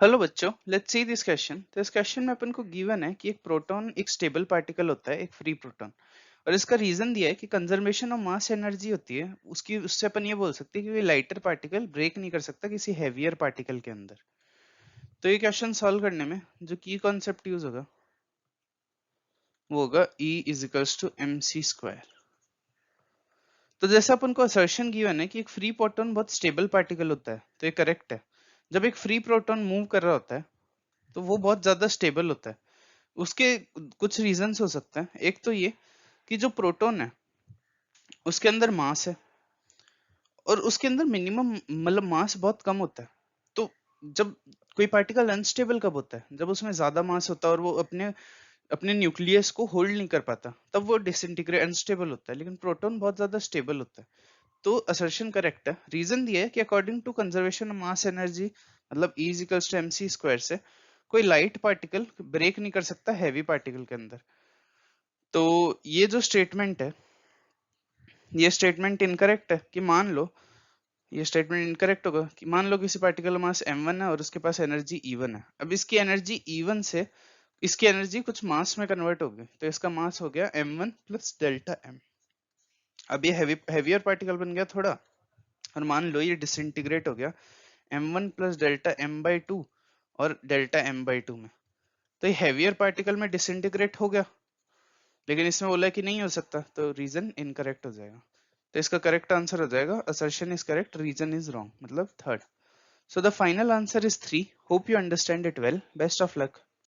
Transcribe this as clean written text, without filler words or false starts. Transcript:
Hello बच्चों, let's see this question. तो इस क्वेश्चन में अपन को गिवन है कि एक प्रोटॉन एक स्टेबल पार्टिकल होता है, एक फ्री प्रोटॉन। और इसका रीजन दिया है कि कंजर्वेशन ऑफ मास एनर्जी होती है उसकी, उससे अपन ये बोल सकते हैं कि ये लाइटर पार्टिकल ब्रेक नहीं कर सकता किसी हैवियर पार्टिकल के अंदर। तो ये क्वेश्चन सॉल्व करने में जो की कॉन्सेप्ट यूज होगा वो होगा E is equals to M C square. तो जैसे अपन को असर्शन गिवन है कि एक फ्री प्रोटॉन बहुत स्टेबल पार्टिकल होता है, तो ये करेक्ट है। जब एक फ्री प्रोटॉन मूव कर रहा होता है तो वो बहुत ज्यादा स्टेबल होता है। उसके कुछ रीजंस हो सकते हैं। एक तो ये कि जो प्रोटॉन है उसके अंदर मास है और उसके अंदर मिनिमम मतलब मास बहुत कम होता है। तो जब कोई पार्टिकल अनस्टेबल कब होता है, जब उसमें ज्यादा मास होता है और वो अपने अपने न्यूक्लियस को होल्ड नहीं कर पाता, तब वो डिसइंटीग्रेट अनस्टेबल होता है। लेकिन प्रोटॉन बहुत ज्यादा स्टेबल होता है। तो असर्शन करेक्ट है। रीजन दिया है कि according to conservation of mass energy, मतलब E is equals to M C square से कोई लाइट पार्टिकल ब्रेक नहीं कर सकता हैवी पार्टिकल के अंदर। तो ये जो स्टेटमेंट है, ये स्टेटमेंट इनकरेक्ट है। कि मान लो, ये स्टेटमेंट इनकरेक्ट होगा कि मान लो किसी पार्टिकल का मास m1 है और उसके पास एनर्जी E1 है। अब इसकी एनर्जी E1 से इसकी एनर्जी कुछ मास में कन्वर्ट हो गई, तो इसका मास हो गया m1 प्लस डेल्टा m। अब ये हैवियर पार्टिकल बन गया थोड़ा, और मान लो ये डिसइंटीग्रेट हो गया m1 plus delta m by two और डेल्टा m बाई टू में। तो ये हैवियर पार्टिकल में डिसइंटीग्रेट हो गया, लेकिन इसमें बोला कि नहीं हो सकता, तो रीजन इनकरेक्ट हो जाएगा। तो इसका करेक्ट आंसर हो जाएगा assertion is correct, reason is wrong, मतलब third. So the final answer is 3. Hope you understand it well. Best of luck.